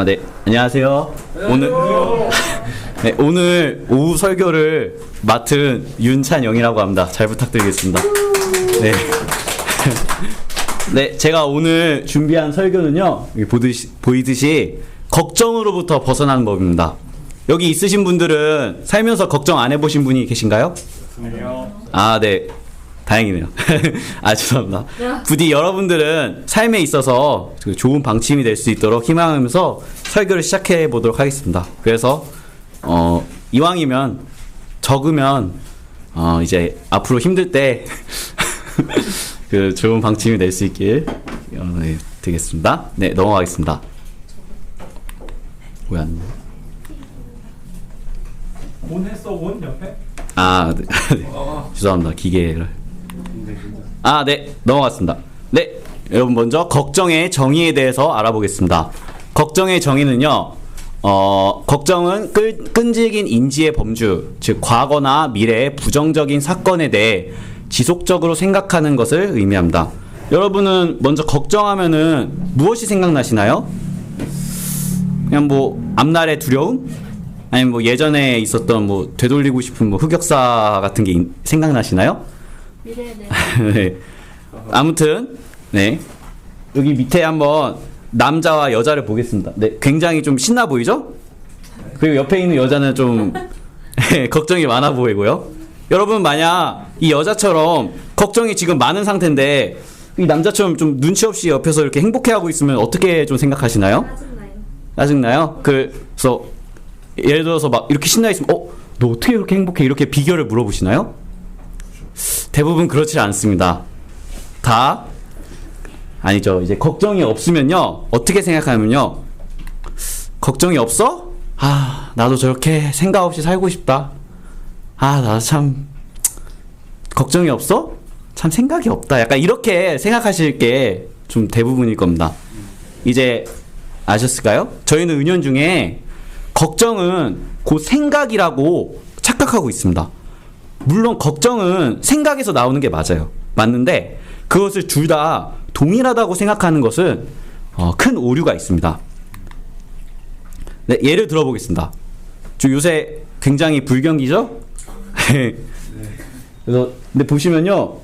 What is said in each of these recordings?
네. 안녕하세요. 오늘 오후 설교를 맡은 윤찬영이라고 합니다. 잘 부탁드리겠습니다. 네. 네, 제가 오늘 준비한 설교는요, 보이듯이 걱정으로부터 벗어나는 법입니다. 여기 있으신 분들은 살면서 걱정 안 해보신 분이 계신가요? 네. 다행이네요. 죄송합니다. 부디 여러분들은 삶에 있어서 좋은 방침이 될 수 있도록 희망하면서 설교를 시작해 보도록 하겠습니다. 그래서 이왕이면 적으면 이제 앞으로 힘들 때 그 좋은 방침이 될 수 있길 되겠습니다. 네, 넘어가겠습니다. 왜 안 돼? 온 했어, 온 옆에? 네. 죄송합니다. 기계를. 네, 넘어갔습니다. 네, 여러분 먼저 걱정의 정의에 대해서 알아보겠습니다. 걱정의 정의는요, 걱정은 끈질긴 인지의 범주, 즉 과거나 미래의 부정적인 사건에 대해 지속적으로 생각하는 것을 의미합니다. 여러분은 먼저 걱정하면은 무엇이 생각나시나요? 그냥 뭐 앞날의 두려움? 아니면 뭐 예전에 있었던 뭐 되돌리고 싶은 뭐 흑역사 같은 게 생각나시나요? 미래네. 네. 아무튼 네, 여기 밑에 한번 남자와 여자를 보겠습니다. 네, 굉장히 좀 신나 보이죠? 그리고 옆에 있는 여자는 좀 걱정이 많아 보이고요. 여러분 만약 이 여자처럼 걱정이 지금 많은 상태인데 이 남자처럼 좀 눈치 없이 옆에서 이렇게 행복해하고 있으면 어떻게 좀 생각하시나요? 짜증나요? 그래서 예를 들어서 막 이렇게 신나 있으면 너 어떻게 이렇게 행복해? 이렇게 비결을 물어보시나요? 대부분 그렇지 않습니다. 다 아니죠. 이제 걱정이 없으면요, 어떻게 생각하면요, 걱정이 없어? 나도 저렇게 생각 없이 살고 싶다. 나도 참 걱정이 없어? 참 생각이 없다. 약간 이렇게 생각하실 게 좀 대부분일 겁니다. 이제 아셨을까요? 저희는 은연중에 걱정은 곧 생각이라고 착각하고 있습니다. 물론 걱정은 생각에서 나오는 게 맞아요. 맞는데 그것을 둘 다 동일하다고 생각하는 것은 큰 오류가 있습니다. 네, 예를 들어보겠습니다. 요새 굉장히 불경기죠? 그래서 근데 보시면요,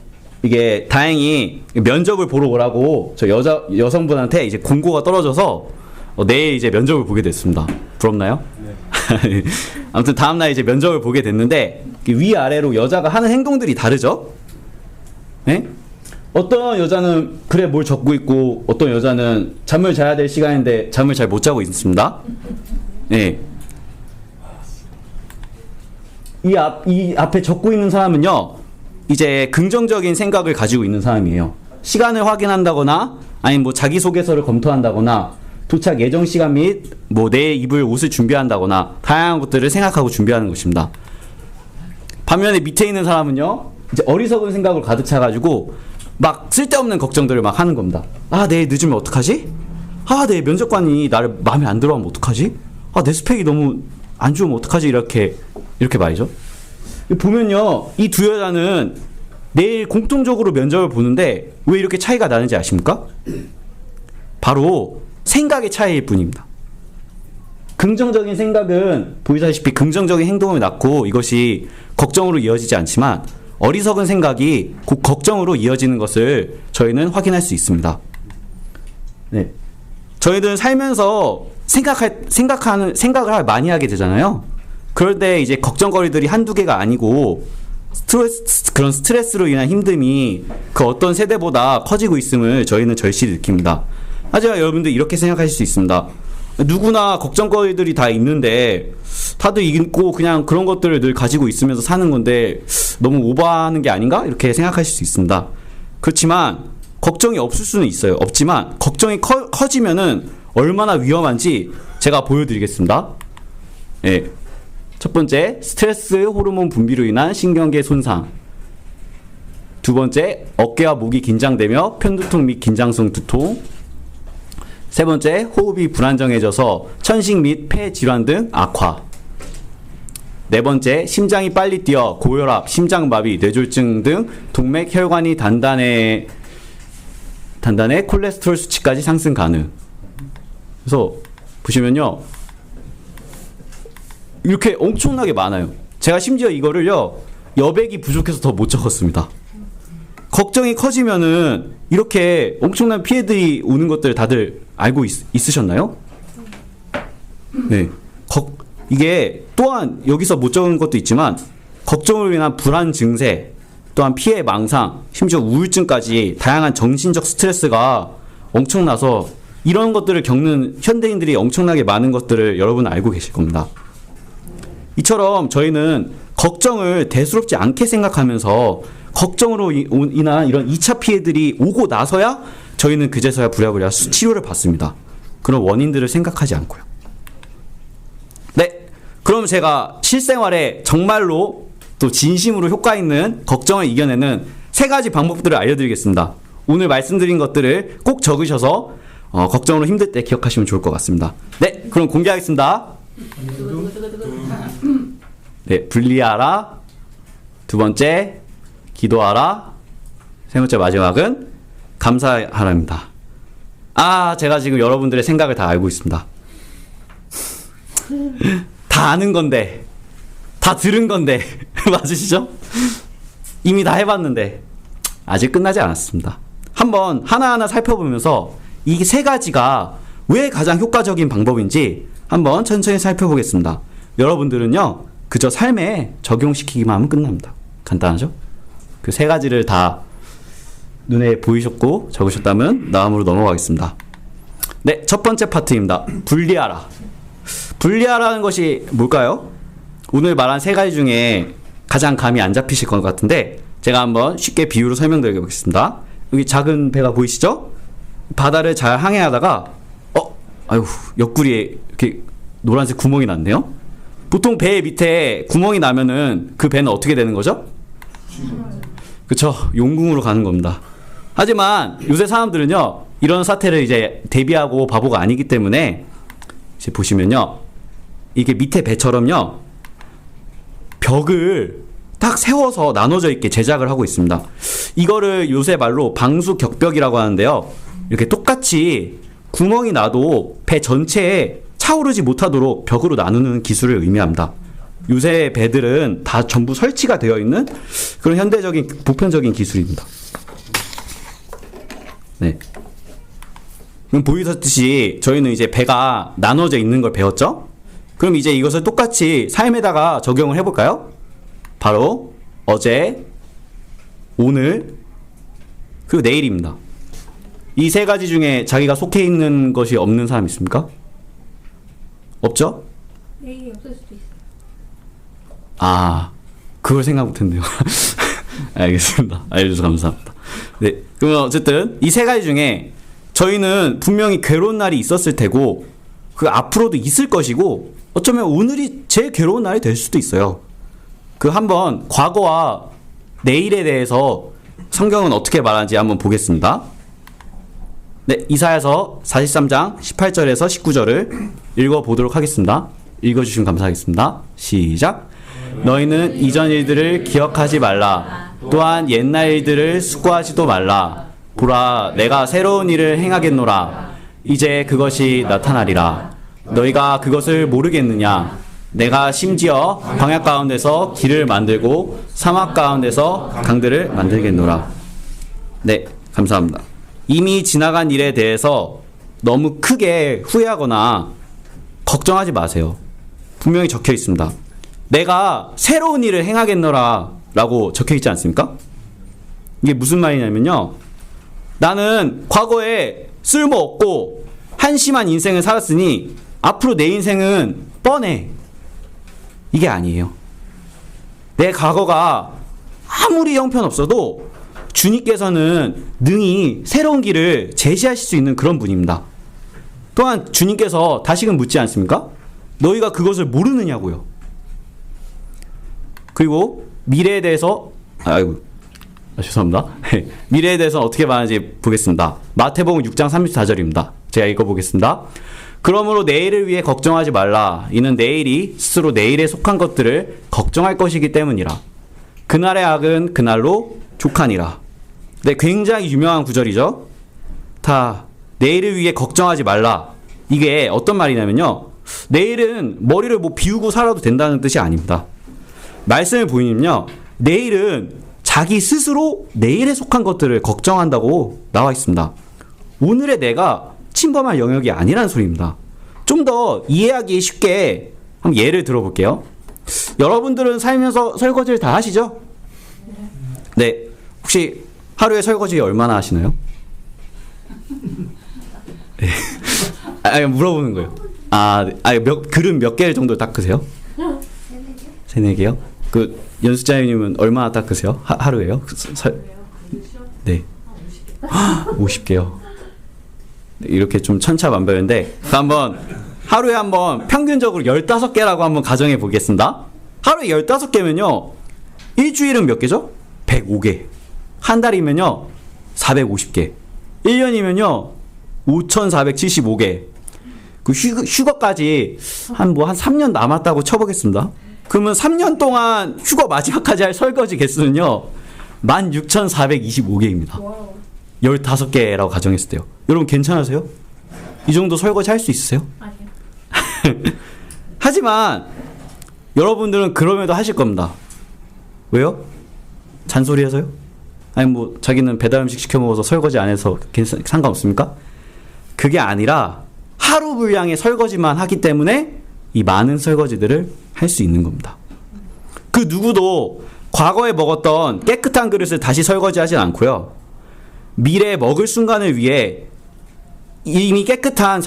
이게 다행히 면접을 보러 오라고 저 여성분한테 이제 공고가 떨어져서 내일 이제 면접을 보게 됐습니다. 부럽나요? 네. 아무튼 다음날 이제 면접을 보게 됐는데 위아래로 여자가 하는 행동들이 다르죠? 네? 어떤 여자는 그래 뭘 적고 있고 어떤 여자는 잠을 자야 될 시간인데 잠을 잘 못 자고 있습니다. 네. 이 앞에 적고 있는 사람은요, 이제 긍정적인 생각을 가지고 있는 사람이에요. 시간을 확인한다거나 아니면 뭐 자기소개서를 검토한다거나 도착 예정 시간 및 뭐 내일 입을 옷을 준비한다거나 다양한 것들을 생각하고 준비하는 것입니다. 반면에 밑에 있는 사람은요, 이제 어리석은 생각을 가득 차가지고 막 쓸데없는 걱정들을 막 하는 겁니다. 내일 늦으면 어떡하지? 내일 면접관이 나를 마음에 안 들어하면 어떡하지? 내 스펙이 너무 안 좋으면 어떡하지? 이렇게 말이죠. 보면요, 이 두 여자는 내일 공통적으로 면접을 보는데 왜 이렇게 차이가 나는지 아십니까? 바로 생각의 차이일 뿐입니다. 긍정적인 생각은 보이다시피 긍정적인 행동을 낳고 이것이 걱정으로 이어지지 않지만 어리석은 생각이 곧 걱정으로 이어지는 것을 저희는 확인할 수 있습니다. 네. 저희들은 살면서 생각을 많이 하게 되잖아요. 그럴 때 이제 걱정거리들이 한두 개가 아니고 그런 스트레스로 인한 힘듦이 그 어떤 세대보다 커지고 있음을 저희는 절실히 느낍니다. 하지만 여러분들 이렇게 생각하실 수 있습니다. 누구나 걱정거리들이 다 있는데 다들 있고 그냥 그런 것들을 늘 가지고 있으면서 사는 건데 너무 오버하는 게 아닌가? 이렇게 생각하실 수 있습니다. 그렇지만 걱정이 없을 수는 있어요. 없지만 걱정이 커지면은 얼마나 위험한지 제가 보여드리겠습니다. 예. 첫 번째, 스트레스 호르몬 분비로 인한 신경계 손상. 두 번째, 어깨와 목이 긴장되며 편두통 및 긴장성 두통. 세 번째, 호흡이 불안정해져서 천식 및 폐 질환 등 악화. 네 번째, 심장이 빨리 뛰어 고혈압, 심장마비, 뇌졸중 등 동맥 혈관이 단단해 콜레스테롤 수치까지 상승 가능. 그래서 보시면요. 이렇게 엄청나게 많아요. 제가 심지어 이거를요. 여백이 부족해서 더 못 적었습니다. 걱정이 커지면은 이렇게 엄청난 피해들이 오는 것들 다들 알고 있으셨나요? 네. 이게 또한 여기서 못 적은 것도 있지만 걱정으로 인한 불안 증세, 또한 피해 망상, 심지어 우울증까지 다양한 정신적 스트레스가 엄청나서 이런 것들을 겪는 현대인들이 엄청나게 많은 것들을 여러분 알고 계실 겁니다. 이처럼 저희는 걱정을 대수롭지 않게 생각하면서 걱정으로 인한 이런 2차 피해들이 오고 나서야 저희는 그제서야 부랴부랴 치료를 받습니다. 그런 원인들을 생각하지 않고요. 네, 그럼 제가 실생활에 정말로 또 진심으로 효과 있는 걱정을 이겨내는 3가지 방법들을 알려드리겠습니다. 오늘 말씀드린 것들을 꼭 적으셔서 걱정으로 힘들 때 기억하시면 좋을 것 같습니다. 네, 그럼 공개하겠습니다. 네, 분리하라. 2번째, 기도하라. 3번째 마지막은 감사하라입니다. 제가 지금 여러분들의 생각을 다 알고 있습니다. 다 아는 건데, 다 들은 건데 맞으시죠? 이미 다 해봤는데 아직 끝나지 않았습니다. 한번 하나하나 살펴보면서 이 3가지가 왜 가장 효과적인 방법인지 한번 천천히 살펴보겠습니다. 여러분들은요 그저 삶에 적용시키기만 하면 끝납니다. 간단하죠? 그 3가지를 다 눈에 보이셨고 적으셨다면 다음으로 넘어가겠습니다. 네, 첫 번째 파트입니다. 분리하라. 분리하라는 것이 뭘까요? 오늘 말한 3가지 중에 가장 감이 안 잡히실 것 같은데 제가 한번 쉽게 비유로 설명드려 보겠습니다. 여기 작은 배가 보이시죠? 바다를 잘 항해하다가 옆구리에 이렇게 노란색 구멍이 났네요. 보통 배 밑에 구멍이 나면은 그 배는 어떻게 되는 거죠? 그쵸, 용궁으로 가는 겁니다. 하지만 요새 사람들은요 이런 사태를 이제 대비하고 바보가 아니기 때문에 이제 보시면요 이게 밑에 배처럼요 벽을 딱 세워서 나눠져 있게 제작을 하고 있습니다. 이거를 요새 말로 방수격벽이라고 하는데요. 이렇게 똑같이 구멍이 나도 배 전체에 차오르지 못하도록 벽으로 나누는 기술을 의미합니다. 요새 배들은 다 전부 설치가 되어 있는 그런 현대적인 보편적인 기술입니다. 네. 그럼 보이셨듯이 저희는 이제 배가 나눠져 있는 걸 배웠죠? 그럼 이제 이것을 똑같이 삶에다가 적용을 해볼까요? 바로 어제, 오늘, 그리고 내일입니다. 이 3가지 중에 자기가 속해 있는 것이 없는 사람 있습니까? 없죠? 내일이 없을 수도 있어요. 그걸 생각 못했네요. 알겠습니다. 알려주셔서 감사합니다. 네, 그러면 어쨌든 이 3가지 중에 저희는 분명히 괴로운 날이 있었을 테고 그 앞으로도 있을 것이고 어쩌면 오늘이 제일 괴로운 날이 될 수도 있어요. 그 한번 과거와 내일에 대해서 성경은 어떻게 말하는지 한번 보겠습니다. 네, 이사야서 43장 18절에서 19절을 읽어보도록 하겠습니다. 읽어주시면 감사하겠습니다. 시작. 너희는 이전 일들을 기억하지 말라. 또한 옛날 일들을 숙고하지도 말라. 보라, 내가 새로운 일을 행하겠노라. 이제 그것이 나타나리라. 너희가 그것을 모르겠느냐? 내가 심지어 광야 가운데서 길을 만들고 사막 가운데서 강들을 만들겠노라. 네, 감사합니다. 이미 지나간 일에 대해서 너무 크게 후회하거나 걱정하지 마세요. 분명히 적혀 있습니다. 내가 새로운 일을 행하겠노라 라고 적혀 있지 않습니까? 이게 무슨 말이냐면요, 나는 과거에 쓸모없고 한심한 인생을 살았으니 앞으로 내 인생은 뻔해, 이게 아니에요. 내 과거가 아무리 형편없어도 주님께서는 능히 새로운 길을 제시하실 수 있는 그런 분입니다. 또한 주님께서 다시금 묻지 않습니까? 너희가 그것을 모르느냐고요. 그리고 미래에 대해서 죄송합니다. 미래에 대해서 어떻게 말하는지 보겠습니다. 마태복음 6장 34절입니다. 제가 읽어보겠습니다. 그러므로 내일을 위해 걱정하지 말라. 이는 내일이 스스로 내일에 속한 것들을 걱정할 것이기 때문이라. 그날의 악은 그날로 족하니라. 네, 굉장히 유명한 구절이죠. 다 내일을 위해 걱정하지 말라. 이게 어떤 말이냐면요. 내일은 머리를 뭐 비우고 살아도 된다는 뜻이 아닙니다. 말씀을 보이면요. 내일은 자기 스스로 내일에 속한 것들을 걱정한다고 나와 있습니다. 오늘의 내가 침범할 영역이 아니라는 소리입니다. 좀 더 이해하기 쉽게 한번 예를 들어볼게요. 여러분들은 살면서 설거지를 다 하시죠? 네. 혹시 하루에 설거지 얼마나 하시나요? 네. 물어보는 거예요. 그릇 몇 개 정도 닦으세요? 세네 개요? 그 연수자님은 얼마나 닦으세요? 하루에요? 네. 50개요. 이렇게 좀 천차만별인데 하루에 한번 평균적으로 15개라고 한번 가정해 보겠습니다. 하루에 15개면요. 일주일은 몇 개죠? 105개. 한 달이면요. 450개. 1년이면요. 5,475개. 그 휴가까지 한 3년 남았다고 쳐보겠습니다. 그러면 3년 동안 휴가 마지막까지 할 설거지 개수는요. 16,425개입니다. 15개라고 가정했을 때요. 여러분 괜찮으세요? 이 정도 설거지 할 수 있으세요? 아니요. 하지만 여러분들은 그럼에도 하실 겁니다. 왜요? 잔소리해서요? 아니 뭐 자기는 배달 음식 시켜 먹어서 설거지 안 해서 상관없습니까? 그게 아니라 하루 분량의 설거지만 하기 때문에 이 많은 설거지들을 할 수 있는 겁니다. 그 누구도 과거에 먹었던 깨끗한 그릇을 다시 설거지하진 않고요. 미래에 먹을 순간을 위해 이미 깨끗한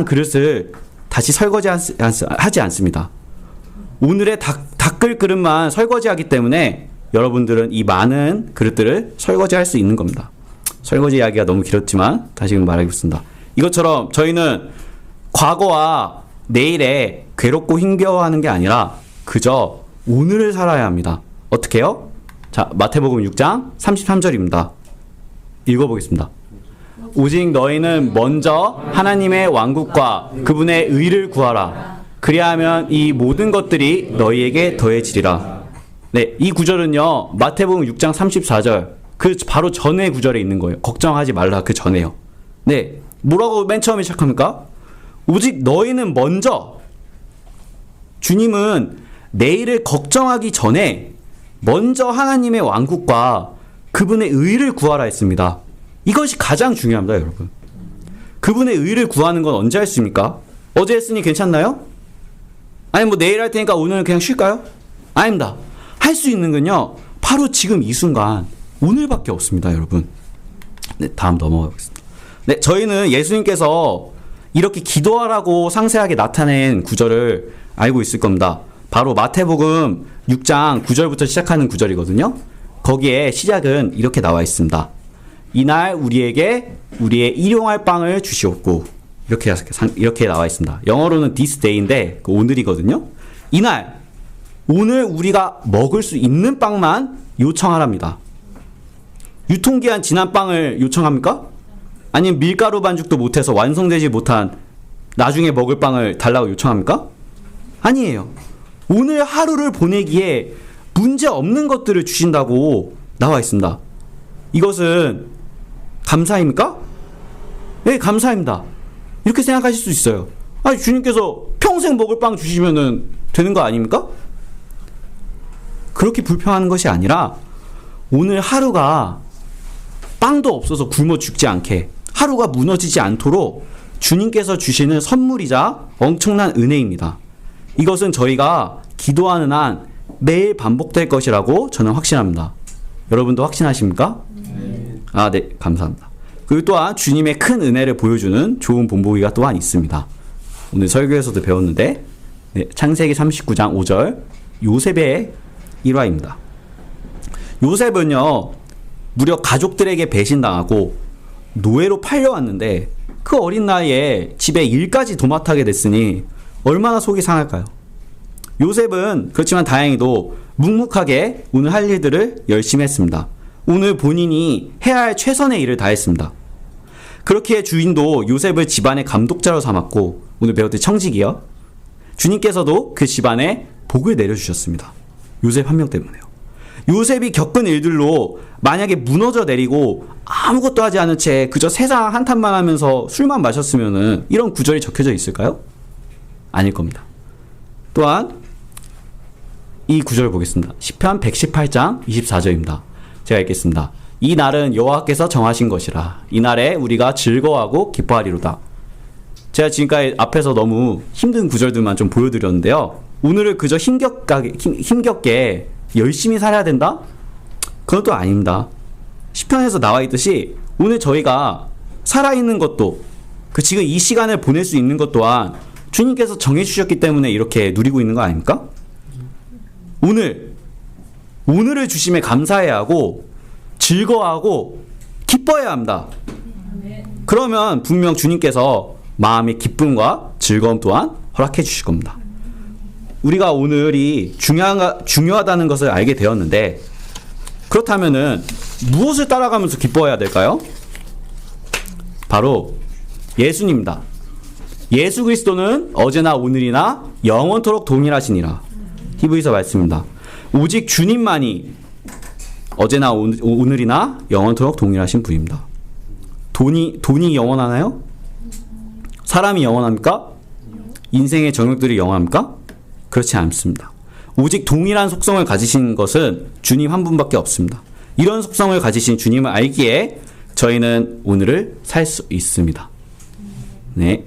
그릇을 다시 설거지하지 않습니다. 오늘의 닦을 그릇만 설거지하기 때문에 여러분들은 이 많은 그릇들을 설거지할 수 있는 겁니다. 설거지 이야기가 너무 길었지만 다시 말하겠습니다. 이것처럼 저희는 과거와 내일에 괴롭고 힘겨워하는 게 아니라 그저 오늘을 살아야 합니다. 어떻게 해요? 자, 마태복음 6장 33절입니다. 읽어보겠습니다. 오직 너희는 먼저 하나님의 왕국과 그분의 의를 구하라. 그리하면 이 모든 것들이 너희에게 더해지리라. 네, 이 구절은요. 마태복음 6장 34절. 그 바로 전의 구절에 있는 거예요. 걱정하지 말라 그 전에요. 네, 뭐라고 맨 처음에 시작합니까? 오직 너희는 먼저, 주님은 내일을 걱정하기 전에 먼저 하나님의 왕국과 그분의 의를 구하라 했습니다. 이것이 가장 중요합니다, 여러분. 그분의 의를 구하는 건 언제 할 수 있습니까? 어제 했으니 괜찮나요? 아니 뭐 내일 할 테니까 오늘은 그냥 쉴까요? 아닙니다. 할 수 있는 건요, 바로 지금 이 순간 오늘밖에 없습니다, 여러분. 네, 다음 넘어가 보겠습니다. 네, 저희는 예수님께서 이렇게 기도하라고 상세하게 나타낸 구절을 알고 있을 겁니다. 바로 마태복음 6장 9절부터 시작하는 구절이거든요. 거기에 시작은 이렇게 나와 있습니다. 이날 우리에게 우리의 일용할 빵을 주시옵고, 이렇게 나와 있습니다. 영어로는 this day인데 그 오늘이거든요. 이날, 오늘 우리가 먹을 수 있는 빵만 요청하랍니다. 유통기한 지난 빵을 요청합니까? 아니면 밀가루 반죽도 못해서 완성되지 못한 나중에 먹을 빵을 달라고 요청합니까? 아니에요. 오늘 하루를 보내기에 문제 없는 것들을 주신다고 나와 있습니다. 이것은 감사입니까? 네, 감사입니다. 이렇게 생각하실 수 있어요. 아니, 주님께서 평생 먹을 빵 주시면은 되는 거 아닙니까? 그렇게 불평하는 것이 아니라 오늘 하루가 빵도 없어서 굶어 죽지 않게, 하루가 무너지지 않도록 주님께서 주시는 선물이자 엄청난 은혜입니다. 이것은 저희가 기도하는 한 매일 반복될 것이라고 저는 확신합니다. 여러분도 확신하십니까? 네, 감사합니다. 그리고 또한 주님의 큰 은혜를 보여주는 좋은 본보기가 또한 있습니다. 오늘 설교에서도 배웠는데, 네, 창세기 39장 5절 요셉의 일화입니다. 요셉은요, 무려 가족들에게 배신당하고 노예로 팔려왔는데 그 어린 나이에 집에 일까지 도맡아게 됐으니 얼마나 속이 상할까요? 요셉은 그렇지만 다행히도 묵묵하게 오늘 할 일들을 열심히 했습니다. 오늘 본인이 해야 할 최선의 일을 다했습니다. 그렇기에 주인도 요셉을 집안의 감독자로 삼았고, 오늘 배웠듯이 청직이요, 주님께서도 그 집안에 복을 내려주셨습니다. 요셉 한 명 때문에요. 요셉이 겪은 일들로 만약에 무너져 내리고 아무것도 하지 않은 채 그저 세상 한탄만 하면서 술만 마셨으면은 이런 구절이 적혀져 있을까요? 아닐 겁니다. 또한 이 구절 보겠습니다. 시편 118장 24절입니다. 제가 읽겠습니다. 이 날은 여호와께서 정하신 것이라. 이 날에 우리가 즐거워하고 기뻐하리로다. 제가 지금까지 앞에서 너무 힘든 구절들만 좀 보여드렸는데요. 오늘을 그저 힘겹게 열심히 살아야 된다? 그건 또 아닙니다. 시편에서 나와 있듯이 오늘 저희가 살아있는 것도 지금 이 시간을 보낼 수 있는 것 또한 주님께서 정해주셨기 때문에 이렇게 누리고 있는 거 아닙니까? 오늘을 주심에 감사해야 하고 즐거워하고 기뻐해야 합니다. 그러면 분명 주님께서 마음의 기쁨과 즐거움 또한 허락해 주실 겁니다. 우리가 오늘이 중요하다는 것을 알게 되었는데 그렇다면은 무엇을 따라가면서 기뻐해야 될까요? 바로 예수님입니다. 예수 그리스도는 어제나 오늘이나 영원토록 동일하시니라. 히브리서 말씀입니다. 오직 주님만이 어제나 오늘이나 영원토록 동일하신 분입니다. 돈이 영원하나요? 사람이 영원합니까? 인생의 정욕들이 영원합니까? 그렇지 않습니다. 오직 동일한 속성을 가지신 것은 주님 한 분밖에 없습니다. 이런 속성을 가지신 주님을 알기에 저희는 오늘을 살 수 있습니다. 네.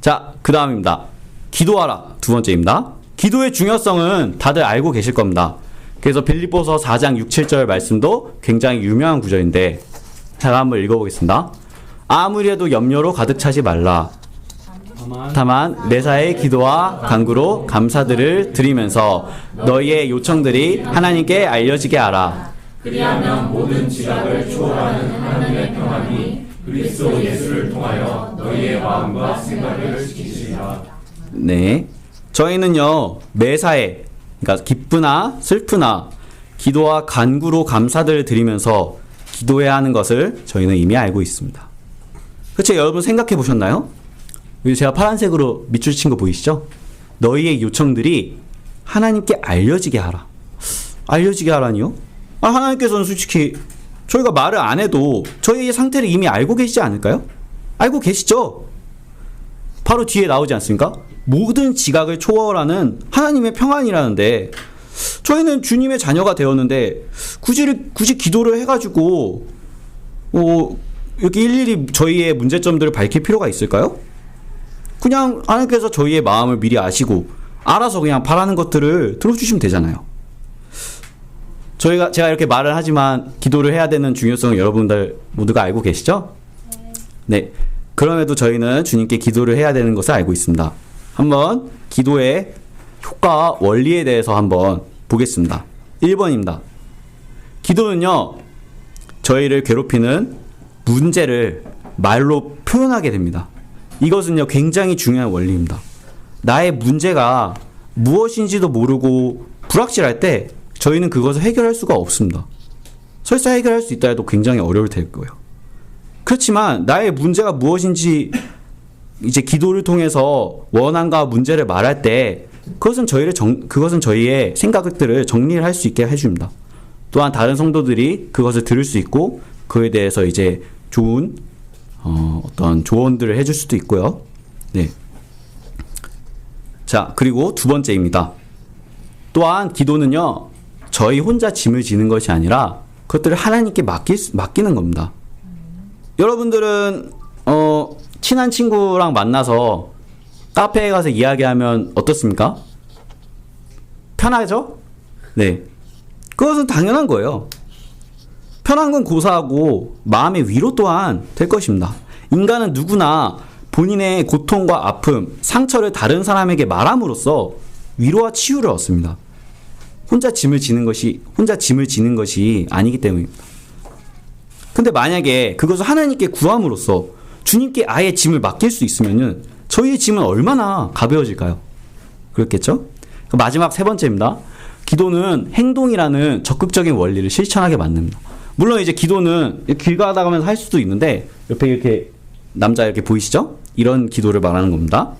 자, 그 다음입니다. 기도하라. 두 번째입니다. 기도의 중요성은 다들 알고 계실 겁니다. 그래서 빌립보서 4장 6, 7절 말씀도 굉장히 유명한 구절인데 제가 한번 읽어보겠습니다. 아무리 해도 염려로 가득 차지 말라. 다만 매사의 기도와 간구로 감사들을 드리면서 너희의 요청들이 하나님께 알려지게 하라. 그리하면 모든 지각을 초월하는 하나님의 평안이 그리스도 예수를 통하여 너희의 마음과 생각을 지키시리라. 네, 저희는요 매사에 그러니까 기쁘나 슬프나 기도와 간구로 감사들을 드리면서 기도해야 하는 것을 저희는 이미 알고 있습니다. 그렇죠? 여러분 생각해 보셨나요? 여기 제가 파란색으로 밑줄 친 거 보이시죠? 너희의 요청들이 하나님께 알려지게 하라. 알려지게 하라니요? 하나님께서는 솔직히 저희가 말을 안 해도 저희의 상태를 이미 알고 계시지 않을까요? 알고 계시죠? 바로 뒤에 나오지 않습니까? 모든 지각을 초월하는 하나님의 평안이라는데 저희는 주님의 자녀가 되었는데 굳이 기도를 해가지고 이렇게 일일이 저희의 문제점들을 밝힐 필요가 있을까요? 그냥 하나님께서 저희의 마음을 미리 아시고 알아서 그냥 바라는 것들을 들어주시면 되잖아요. 제가 이렇게 말을 하지만 기도를 해야 되는 중요성을 여러분들 모두가 알고 계시죠? 네. 그럼에도 저희는 주님께 기도를 해야 되는 것을 알고 있습니다. 한번 기도의 효과와 원리에 대해서 한번 보겠습니다. 1번입니다. 기도는요, 저희를 괴롭히는 문제를 말로 표현하게 됩니다. 이것은요, 굉장히 중요한 원리입니다. 나의 문제가 무엇인지도 모르고 불확실할 때 저희는 그것을 해결할 수가 없습니다. 설사 해결할 수 있다 해도 굉장히 어려울 될 거예요. 그렇지만 나의 문제가 무엇인지 이제 기도를 통해서 원한과 문제를 말할 때 그것은 저희의 생각들을 정리를 할 수 있게 해줍니다. 또한 다른 성도들이 그것을 들을 수 있고 그에 대해서 이제 좋은 어떤 조언들을 해줄 수도 있고요. 네. 자, 그리고 두 번째입니다. 또한 기도는요, 저희 혼자 짐을 지는 것이 아니라 그것들을 하나님께 맡기는 겁니다. 여러분들은 친한 친구랑 만나서 카페에 가서 이야기하면 어떻습니까? 편하죠? 네. 그것은 당연한 거예요. 편한 건 고사하고 마음의 위로 또한 될 것입니다. 인간은 누구나 본인의 고통과 아픔, 상처를 다른 사람에게 말함으로써 위로와 치유를 얻습니다. 혼자 짐을 지는 것이 아니기 때문입니다. 근데 만약에 그것을 하나님께 구함으로써 주님께 아예 짐을 맡길 수 있으면은 저희의 짐은 얼마나 가벼워질까요? 그렇겠죠? 마지막 세 번째입니다. 기도는 행동이라는 적극적인 원리를 실천하게 만듭니다. 물론 이제 기도는 길 가다가면서 할 수도 있는데 옆에 이렇게 남자 이렇게 보이시죠? 이런 기도를 말하는 겁니다.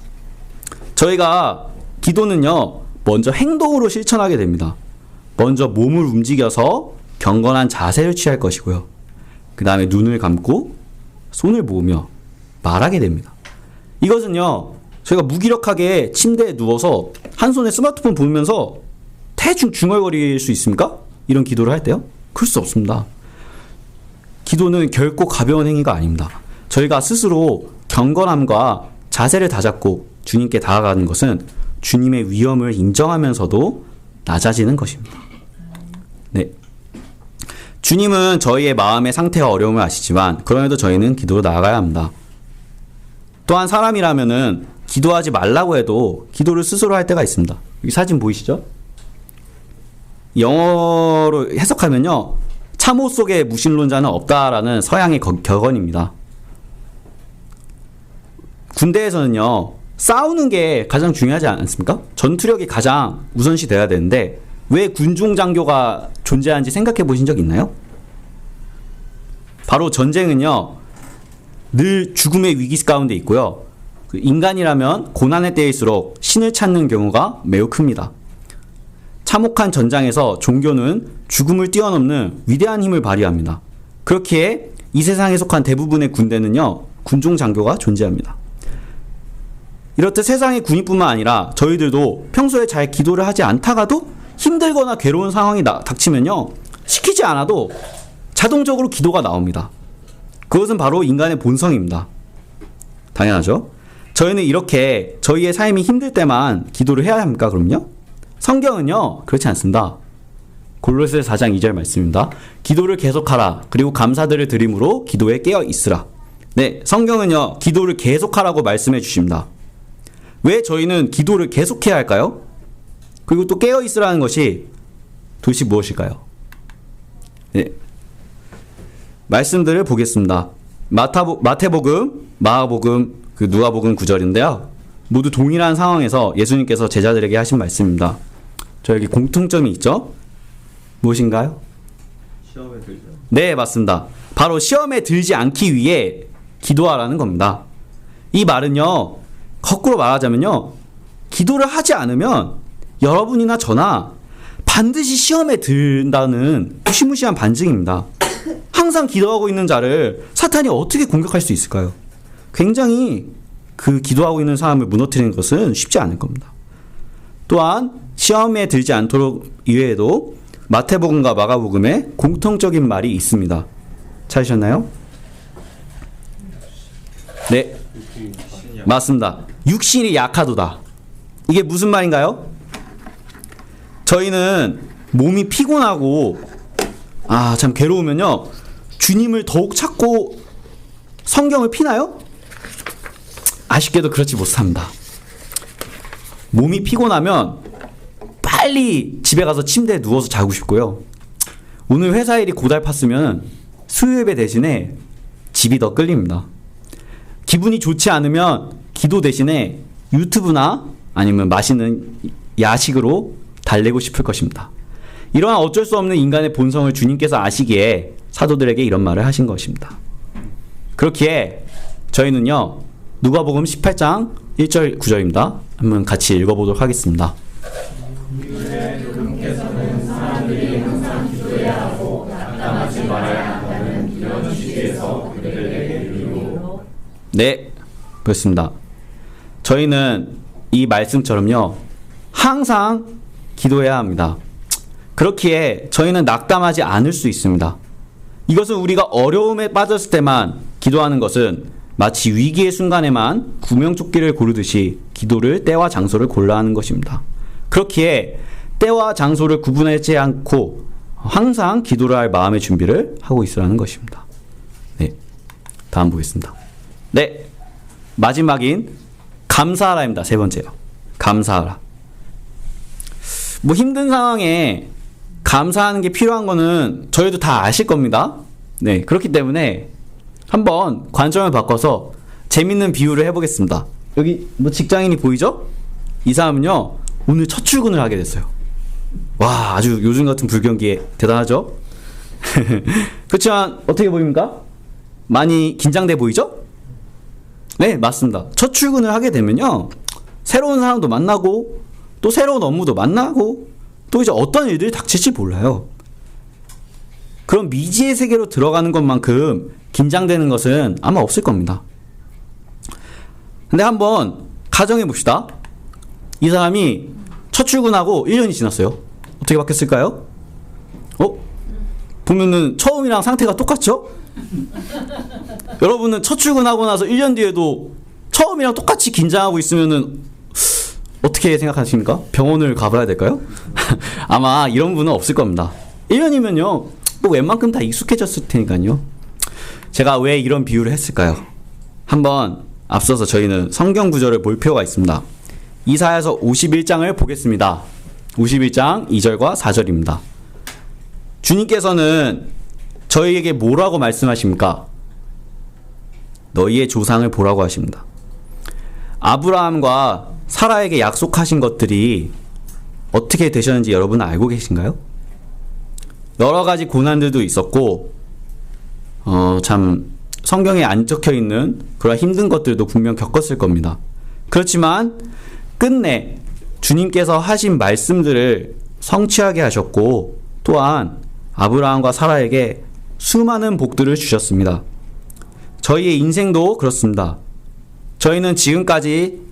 저희가 기도는요, 먼저 행동으로 실천하게 됩니다. 먼저 몸을 움직여서 경건한 자세를 취할 것이고요. 그 다음에 눈을 감고 손을 모으며 말하게 됩니다. 이것은요, 저희가 무기력하게 침대에 누워서 한 손에 스마트폰 보면서 대충 중얼거릴 수 있습니까? 이런 기도를 할 때요? 그럴 수 없습니다. 기도는 결코 가벼운 행위가 아닙니다. 저희가 스스로 경건함과 자세를 다잡고 주님께 다가가는 것은 주님의 위엄을 인정하면서도 낮아지는 것입니다. 네. 주님은 저희의 마음의 상태와 어려움을 아시지만 그럼에도 저희는 기도로 나아가야 합니다. 또한 사람이라면은 기도하지 말라고 해도 기도를 스스로 할 때가 있습니다. 여기 사진 보이시죠? 영어로 해석하면요, 참호 속에 무신론자는 없다라는 서양의 격언입니다. 군대에서는요, 싸우는 게 가장 중요하지 않습니까? 전투력이 가장 우선시 돼야 되는데 왜 군중 장교가 존재하는지 생각해 보신 적 있나요? 바로 전쟁은요, 늘 죽음의 위기 가운데 있고요. 인간이라면 고난의 때일수록 신을 찾는 경우가 매우 큽니다. 참혹한 전장에서 종교는 죽음을 뛰어넘는 위대한 힘을 발휘합니다. 그렇기에 이 세상에 속한 대부분의 군대는요, 군중 장교가 존재합니다. 이렇듯 세상의 군인뿐만 아니라 저희들도 평소에 잘 기도를 하지 않다가도 힘들거나 괴로운 상황이 닥치면요, 시키지 않아도 자동적으로 기도가 나옵니다. 그것은 바로 인간의 본성입니다. 당연하죠. 저희는 이렇게 저희의 삶이 힘들 때만 기도를 해야 합니까? 그럼요? 성경은요, 그렇지 않습니다. 골로새 4장 2절 말씀입니다. 기도를 계속하라. 그리고 감사들을 드림으로 기도에 깨어 있으라. 네, 성경은요, 기도를 계속하라고 말씀해 주십니다. 왜 저희는 기도를 계속해야 할까요? 그리고 또 깨어 있으라는 것이 도대체 무엇일까요? 네, 말씀들을 보겠습니다. 마태복음, 마가복음, 누가복음 9절인데요. 모두 동일한 상황에서 예수님께서 제자들에게 하신 말씀입니다. 저에게 공통점이 있죠? 무엇인가요? 시험에 들죠. 네, 맞습니다. 바로 시험에 들지 않기 위해 기도하라는 겁니다. 이 말은요, 거꾸로 말하자면요, 기도를 하지 않으면 여러분이나 저나 반드시 시험에 든다는 무시무시한 반증입니다. 항상 기도하고 있는 자를 사탄이 어떻게 공격할 수 있을까요? 굉장히 그 기도하고 있는 사람을 무너뜨리는 것은 쉽지 않을 겁니다. 또한 시험에 들지 않도록 이외에도 마태복음과 마가복음에 공통적인 말이 있습니다. 찾으셨나요? 네, 맞습니다. 육신이 약하도다. 이게 무슨 말인가요? 저희는 몸이 피곤하고 참 괴로우면요, 주님을 더욱 찾고 성경을 피나요? 아쉽게도 그렇지 못합니다. 몸이 피곤하면 빨리 집에 가서 침대에 누워서 자고 싶고요. 오늘 회사 일이 고달팠으면 수요예배 대신에 집이 더 끌립니다. 기분이 좋지 않으면 기도 대신에 유튜브나 아니면 맛있는 야식으로 달래고 싶을 것입니다. 이러한 어쩔 수 없는 인간의 본성을 주님께서 아시기에 사도들에게 이런 말을 하신 것입니다. 그렇기에 저희는요, 누가복음 18장 1절 9절입니다. 한번 같이 읽어보도록 하겠습니다. 주님께서는 사람들이 항상 기도해야 하고 낙담하지 말아야 한다는 이런 취지에서 그들에게 이르고. 네, 그렇습니다. 저희는 이 말씀처럼요, 항상 기도해야 합니다. 그렇기에 저희는 낙담하지 않을 수 있습니다. 이것은 우리가 어려움에 빠졌을 때만 기도하는 것은 마치 위기의 순간에만 구명조끼를 고르듯이 기도를 때와 장소를 골라 하는 것입니다. 그렇기에 때와 장소를 구분하지 않고 항상 기도를 할 마음의 준비를 하고 있으라는 것입니다. 네, 다음 보겠습니다. 네, 마지막인 감사하라입니다. 세 번째요. 감사하라. 뭐 힘든 상황에 감사하는 게 필요한 거는 저희도 다 아실 겁니다. 네, 그렇기 때문에 한번 관점을 바꿔서 재밌는 비유를 해보겠습니다. 여기 뭐 직장인이 보이죠? 이 사람은요, 오늘 첫 출근을 하게 됐어요. 와, 아주 요즘 같은 불경기에 대단하죠? 그렇지만 어떻게 보입니까? 많이 긴장돼 보이죠? 네, 맞습니다. 첫 출근을 하게 되면요, 새로운 사람도 만나고 또 새로운 업무도 만나고 또 이제 어떤 일들이 닥칠지 몰라요. 그럼 미지의 세계로 들어가는 것만큼 긴장되는 것은 아마 없을 겁니다. 근데 한번 가정해 봅시다. 이 사람이 첫 출근하고 1년이 지났어요. 어떻게 바뀌었을까요? 보면은 처음이랑 상태가 똑같죠? 여러분은 첫 출근하고 나서 1년 뒤에도 처음이랑 똑같이 긴장하고 있으면은 어떻게 생각하십니까? 병원을 가봐야 될까요? 아마 이런 분은 없을 겁니다. 1년이면요, 뭐 웬만큼 다 익숙해졌을 테니까요. 제가 왜 이런 비유를 했을까요? 한번 앞서서 저희는 성경 구절을 볼 필요가 있습니다. 이사야서 51장을 보겠습니다. 51장 2절과 4절입니다. 주님께서는 저희에게 뭐라고 말씀하십니까? 너희의 조상을 보라고 하십니다. 아브라함과 사라에게 약속하신 것들이 어떻게 되셨는지 여러분 알고 계신가요? 여러 가지 고난들도 있었고, 참 성경에 안 적혀 있는 그런 힘든 것들도 분명 겪었을 겁니다. 그렇지만 끝내 주님께서 하신 말씀들을 성취하게 하셨고, 또한 아브라함과 사라에게 수많은 복들을 주셨습니다. 저희의 인생도 그렇습니다. 저희는 지금까지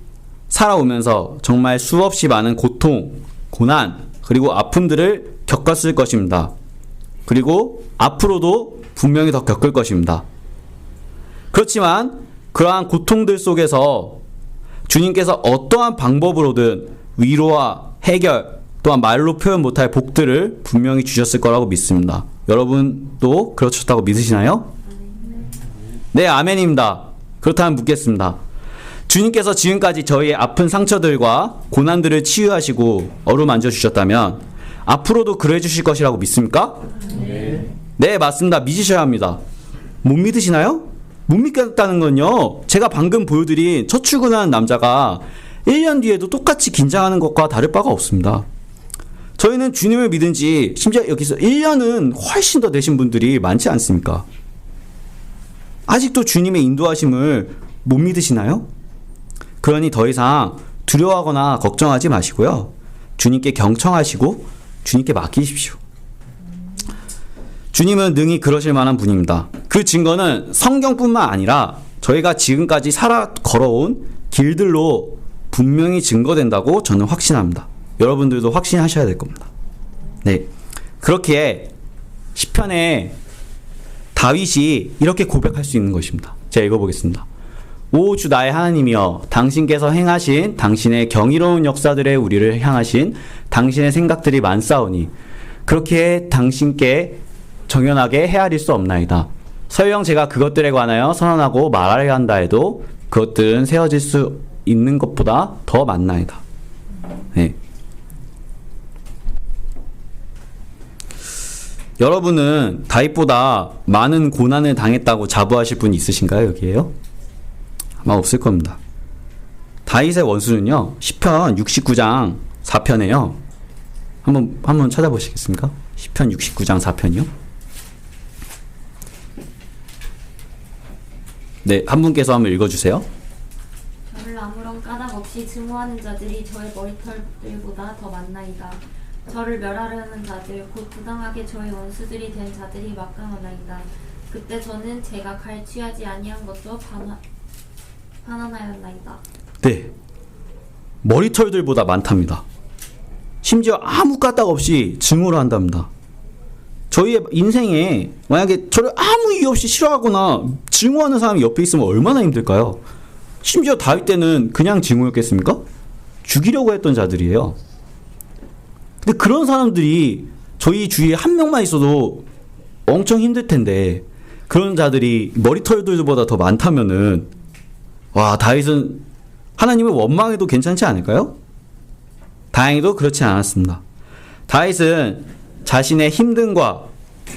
살아오면서 정말 수없이 많은 고통, 고난, 그리고 아픔들을 겪었을 것입니다. 그리고 앞으로도 분명히 더 겪을 것입니다. 그렇지만 그러한 고통들 속에서 주님께서 어떠한 방법으로든 위로와 해결, 또한 말로 표현 못할 복들을 분명히 주셨을 거라고 믿습니다. 여러분도 그렇다고 믿으시나요? 네, 아멘입니다. 그렇다면 묻겠습니다. 주님께서 지금까지 저희의 아픈 상처들과 고난들을 치유하시고 어루만져 주셨다면 앞으로도 그래 주실 것이라고 믿습니까? 네, 맞습니다. 믿으셔야 합니다. 못 믿으시나요? 못 믿겠다는 건요, 제가 방금 보여드린 첫 출근하는 남자가 1년 뒤에도 똑같이 긴장하는 것과 다를 바가 없습니다. 저희는 주님을 믿은 지 심지어 여기서 1년은 훨씬 더 되신 분들이 많지 않습니까? 아직도 주님의 인도하심을 못 믿으시나요? 그러니 더 이상 두려워하거나 걱정하지 마시고요. 주님께 경청하시고 주님께 맡기십시오. 주님은 능히 그러실 만한 분입니다. 그 증거는 성경뿐만 아니라 저희가 지금까지 살아 걸어온 길들로 분명히 증거된다고 저는 확신합니다. 여러분들도 확신하셔야 될 겁니다. 네, 그렇게 시편에 다윗이 이렇게 고백할 수 있는 것입니다. 제가 읽어보겠습니다. 오 주 나의 하나님이여, 당신께서 행하신 당신의 경이로운 역사들에 우리를 향하신 당신의 생각들이 많사오니 그렇게 당신께 정연하게 헤아릴 수 없나이다. 설령 제가 그것들에 관하여 선언하고 말하려 한다 해도 그것들은 세워질 수 있는 것보다 더 많나이다. 네. 여러분은 다윗보다 많은 고난을 당했다고 자부하실 분 있으신가요? 여기에요? 아마 없을 겁니다. 다윗의 원수는요, 시편 69장 4편에요. 한번 찾아보시겠습니까? 시편 69장 4편이요. 네, 한 분께서 한번 읽어주세요. 저를 아무런 까닭 없이 증오하는 자들이 저의 머리털들보다 더 많나이다. 저를 멸하려는 자들, 곧 부당하게 저의 원수들이 된 자들이 막강하나이다. 그때 저는 제가 갈취하지 아니한 것도 반환하였나이다. 네, 머리털들보다 많답니다. 심지어 아무 까닭 없이 증오를 한답니다. 저희의 인생에 만약에 저를 아무 이유 없이 싫어하거나 증오하는 사람이 옆에 있으면 얼마나 힘들까요? 심지어 다윗 때는 그냥 증오였겠습니까? 죽이려고 했던 자들이에요. 근데 그런 사람들이 저희 주위에 한 명만 있어도 엄청 힘들 텐데, 그런 자들이 머리털들보다 더 많다면은, 와, 다윗은 하나님을 원망해도 괜찮지 않을까요? 다행히도 그렇지 않았습니다. 다윗은 자신의 힘듦과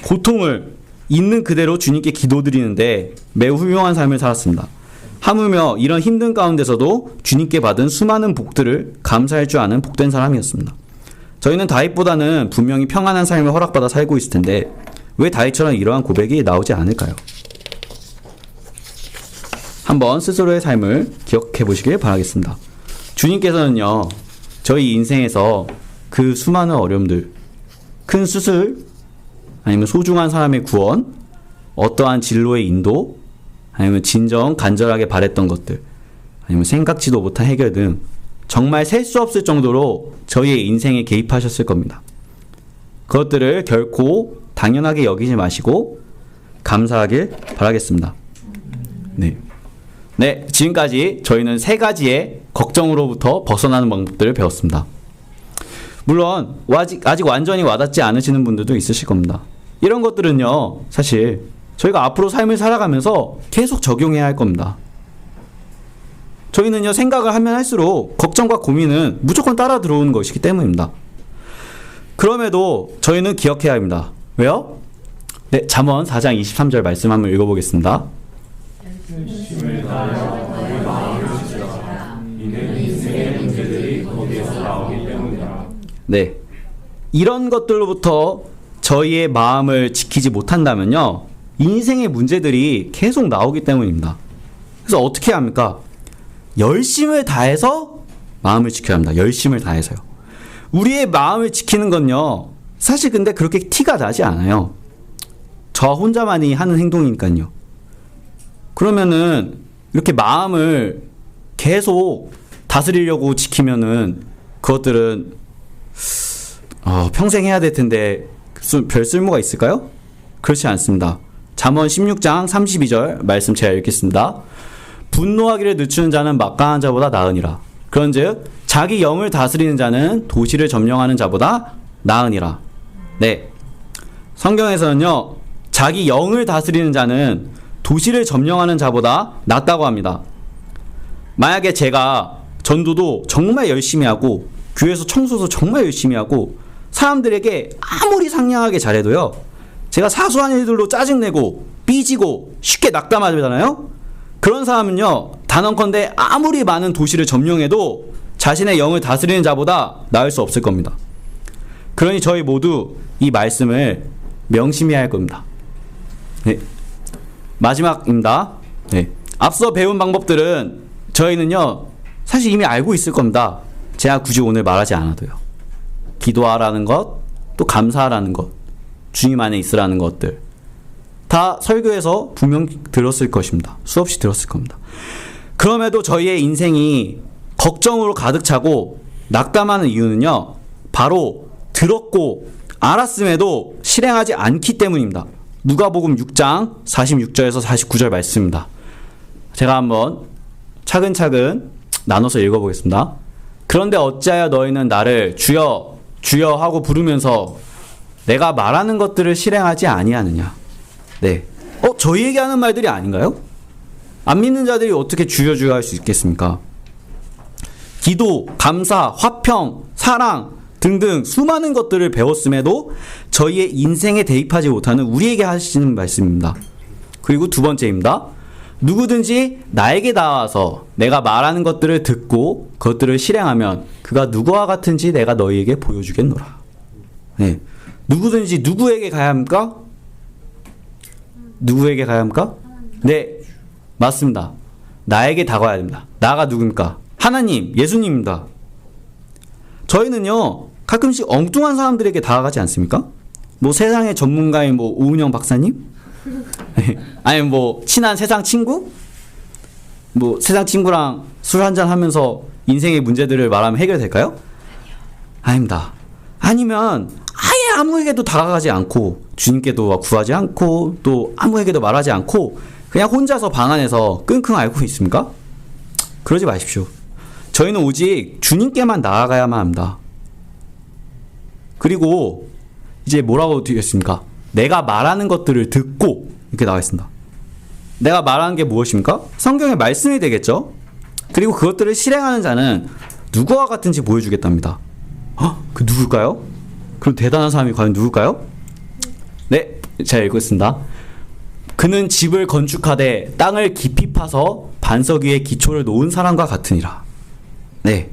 고통을 있는 그대로 주님께 기도드리는데 매우 훌륭한 삶을 살았습니다. 하물며 이런 힘든 가운데서도 주님께 받은 수많은 복들을 감사할 줄 아는 복된 사람이었습니다. 저희는 다윗보다는 분명히 평안한 삶을 허락받아 살고 있을 텐데 왜 다윗처럼 이러한 고백이 나오지 않을까요? 한번 스스로의 삶을 기억해 보시길 바라겠습니다. 주님께서는요, 저희 인생에서 그 수많은 어려움들, 큰 수술, 아니면 소중한 사람의 구원, 어떠한 진로의 인도, 아니면 진정 간절하게 바랬던 것들, 아니면 생각지도 못한 해결 등 정말 셀 수 없을 정도로 저희의 인생에 개입하셨을 겁니다. 그것들을 결코 당연하게 여기지 마시고 감사하길 바라겠습니다. 네. 네, 지금까지 저희는 3가지의 걱정으로부터 벗어나는 방법들을 배웠습니다. 물론 아직 완전히 와닿지 않으시는 분들도 있으실 겁니다. 이런 것들은요, 사실 저희가 앞으로 삶을 살아가면서 계속 적용해야 할 겁니다. 저희는요, 생각을 하면 할수록 걱정과 고민은 무조건 따라 들어오는 것이기 때문입니다. 그럼에도 저희는 기억해야 합니다. 왜요? 네, 잠언 4장 23절 말씀 한번 읽어보겠습니다. 열심을 다하여 너의 마음을 지키라. 이는 인생의 문제들이 거기에서 나오기 때문이다. 네, 이런 것들로부터 저희의 마음을 지키지 못한다면요, 인생의 문제들이 계속 나오기 때문입니다. 그래서 어떻게 해야 합니까? 열심을 다해서 마음을 지켜야 합니다. 열심을 다해서요. 우리의 마음을 지키는 건요, 사실 근데 그렇게 티가 나지 않아요. 저 혼자만이 하는 행동이니까요. 그러면은 이렇게 마음을 계속 다스리려고 지키면은 그것들은 평생 해야 될 텐데 별 쓸모가 있을까요? 그렇지 않습니다. 잠언 16장 32절 말씀 제가 읽겠습니다. 분노하기를 늦추는 자는 막강한 자보다 나으니라. 그런즉 자기 영을 다스리는 자는 도시를 점령하는 자보다 나으니라. 네, 성경에서는요, 자기 영을 다스리는 자는 도시를 점령하는 자보다 낫다고 합니다. 만약에 제가 전도도 정말 열심히 하고 교회에서 청소도 정말 열심히 하고 사람들에게 아무리 상냥하게 잘해도요, 제가 사소한 일들로 짜증내고 삐지고 쉽게 낙담하잖아요. 그런 사람은요, 단언컨대 아무리 많은 도시를 점령해도 자신의 영을 다스리는 자보다 나을 수 없을 겁니다. 그러니 저희 모두 이 말씀을 명심해야 할 겁니다. 네, 마지막입니다. 네, 앞서 배운 방법들은 저희는요, 사실 이미 알고 있을 겁니다. 제가 굳이 오늘 말하지 않아도요. 기도하라는 것, 또 감사하라는 것, 주님 안에 있으라는 것들 다 설교에서 분명 들었을 것입니다. 수없이 들었을 겁니다. 그럼에도 저희의 인생이 걱정으로 가득 차고 낙담하는 이유는요, 바로 들었고 알았음에도 실행하지 않기 때문입니다. 누가복음 6장 46절에서 49절 말씀입니다. 제가 한번 차근차근 나눠서 읽어보겠습니다. 그런데 어찌하여 너희는 나를 주여 주여 하고 부르면서 내가 말하는 것들을 실행하지 아니하느냐. 네, 저희에게 하는 말들이 아닌가요? 안 믿는 자들이 어떻게 주여 주여 할 수 있겠습니까? 기도, 감사, 화평, 사랑 등등 수많은 것들을 배웠음에도 저희의 인생에 대입하지 못하는 우리에게 하시는 말씀입니다. 그리고 두 번째입니다. 누구든지 나에게 나와서 내가 말하는 것들을 듣고 그것들을 실행하면 그가 누구와 같은지 내가 너희에게 보여주겠노라. 네, 누구든지 누구에게 가야 합니까? 누구에게 가야 합니까? 네, 맞습니다. 나에게 다가와야 됩니다. 나가 누굽니까? 하나님, 예수님입니다. 저희는요, 가끔씩 엉뚱한 사람들에게 다가가지 않습니까? 뭐 세상의 전문가인 뭐 오은영 박사님? 아니면 뭐 친한 세상 친구? 뭐 세상 친구랑 술 한잔 하면서 인생의 문제들을 말하면 해결될까요? 아닙니다. 아니면 아예 아무에게도 다가가지 않고 주님께도 구하지 않고 또 아무에게도 말하지 않고 그냥 혼자서 방 안에서 끙끙 앓고 있습니까? 그러지 마십시오. 저희는 오직 주님께만 나아가야만 합니다. 그리고 이제 뭐라고 되겠습니까? 내가 말하는 것들을 듣고 이렇게 나와 있습니다. 내가 말하는 게 무엇입니까? 성경의 말씀이 되겠죠? 그리고 그것들을 실행하는 자는 누구와 같은지 보여주겠답니다. 그 누굴까요? 그럼 대단한 사람이 과연 누굴까요? 네, 제가 읽겠습니다. 그는 집을 건축하되 땅을 깊이 파서 반석 위에 기초를 놓은 사람과 같으니라. 네,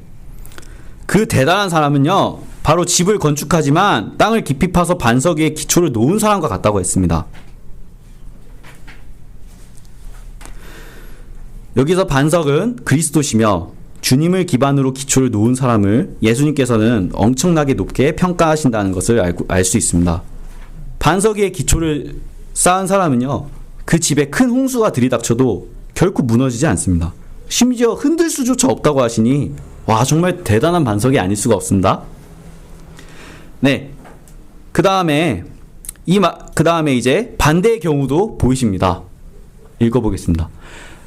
그 대단한 사람은요, 바로 집을 건축하지만 땅을 깊이 파서 반석 위에 기초를 놓은 사람과 같다고 했습니다. 여기서 반석은 그리스도시며 주님을 기반으로 기초를 놓은 사람을 예수님께서는 엄청나게 높게 평가하신다는 것을 알 수 있습니다. 반석 위에 기초를 쌓은 사람은요, 그 집에 큰 홍수가 들이닥쳐도 결코 무너지지 않습니다. 심지어 흔들 수조차 없다고 하시니 와, 정말 대단한 반석이 아닐 수가 없습니다. 네, 그 다음에 이제 반대의 경우도 보이십니다. 읽어보겠습니다.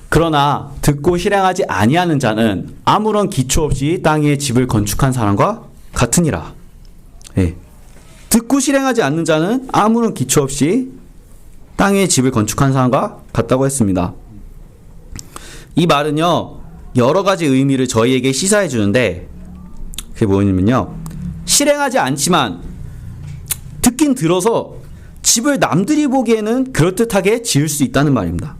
그러나 듣고 실행하지 아니하는 자는 아무런 기초 없이 땅 위에 집을 건축한 사람과 같으니라. 네. 듣고 실행하지 않는 자는 아무런 기초 없이 땅 위에 집을 건축한 사람과 같다고 했습니다. 이 말은요, 여러 가지 의미를 저희에게 시사해 주는데, 그게 뭐냐면요, 실행하지 않지만 듣긴 들어서 집을 남들이 보기에는 그럴듯하게 지을 수 있다는 말입니다.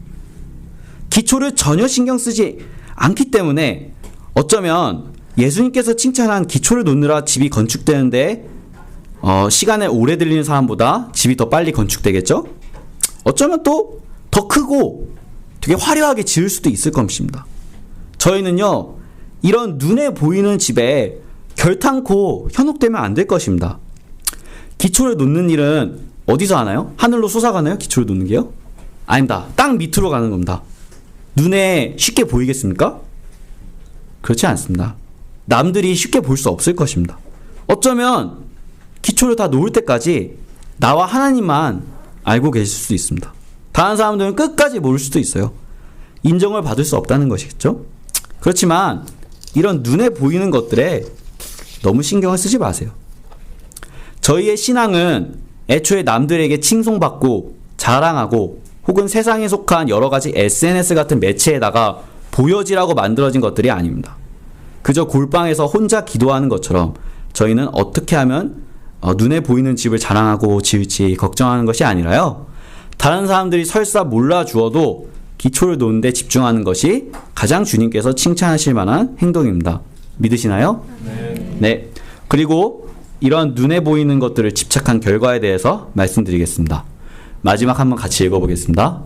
기초를 전혀 신경 쓰지 않기 때문에 어쩌면 예수님께서 칭찬한 기초를 놓느라 집이 건축되는데 시간에 오래 들리는 사람보다 집이 더 빨리 건축되겠죠? 어쩌면 또 더 크고 되게 화려하게 지을 수도 있을 것입니다. 저희는요, 이런 눈에 보이는 집에 결탄코 현혹되면 안 될 것입니다. 기초를 놓는 일은 어디서 하나요? 하늘로 솟아가나요? 기초를 놓는 게요? 아닙니다. 땅 밑으로 가는 겁니다. 눈에 쉽게 보이겠습니까? 그렇지 않습니다. 남들이 쉽게 볼 수 없을 것입니다. 어쩌면 기초를 다 놓을 때까지 나와 하나님만 알고 계실 수도 있습니다. 다른 사람들은 끝까지 모를 수도 있어요. 인정을 받을 수 없다는 것이겠죠? 그렇지만 이런 눈에 보이는 것들에 너무 신경을 쓰지 마세요. 저희의 신앙은 애초에 남들에게 칭송받고 자랑하고 혹은 세상에 속한 여러 가지 SNS 같은 매체에다가 보여지라고 만들어진 것들이 아닙니다. 그저 골방에서 혼자 기도하는 것처럼 저희는 어떻게 하면 눈에 보이는 집을 자랑하고 지을지 걱정하는 것이 아니라요, 다른 사람들이 설사 몰라주어도 기초를 놓는 데 집중하는 것이 가장 주님께서 칭찬하실 만한 행동입니다. 믿으시나요? 네. 그리고 이런 눈에 보이는 것들을 집착한 결과에 대해서 말씀드리겠습니다. 마지막 한번 같이 읽어보겠습니다.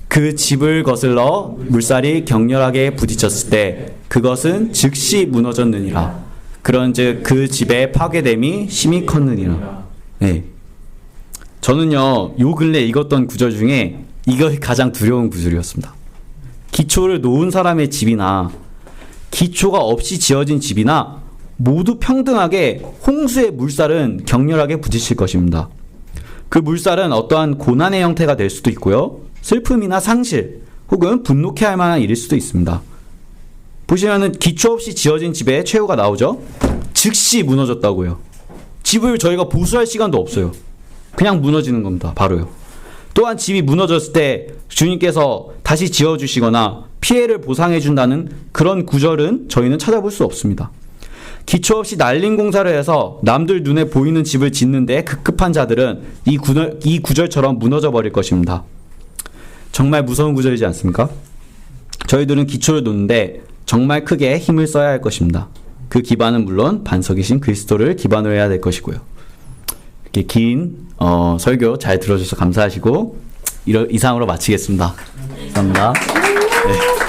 그 집을 거슬러 물살이 격렬하게 부딪혔을 때 그것은 즉시 무너졌느니라. 그런즉 그 집의 파괴됨이 심히 컸느니라. 네. 저는요, 요 근래 읽었던 구절 중에 이거 가장 두려운 구절이었습니다. 기초를 놓은 사람의 집이나 기초가 없이 지어진 집이나 모두 평등하게 홍수의 물살은 격렬하게 부딪힐 것입니다. 그 물살은 어떠한 고난의 형태가 될 수도 있고요, 슬픔이나 상실 혹은 분노케 할 만한 일일 수도 있습니다. 보시면은 기초 없이 지어진 집에 최후가 나오죠. 즉시 무너졌다고요. 집을 저희가 보수할 시간도 없어요. 그냥 무너지는 겁니다. 바로요. 또한 집이 무너졌을 때 주님께서 다시 지어주시거나 피해를 보상해준다는 그런 구절은 저희는 찾아볼 수 없습니다. 기초 없이 날림 공사를 해서 남들 눈에 보이는 집을 짓는데 급급한 자들은 이 구절처럼 무너져 버릴 것입니다. 정말 무서운 구절이지 않습니까? 저희들은 기초를 놓는데 정말 크게 힘을 써야 할 것입니다. 그 기반은 물론 반석이신 그리스도를 기반으로 해야 될 것이고요. 이렇게 긴 설교 잘 들어주셔서 감사하시고 이상으로 마치겠습니다. 감사합니다. 네.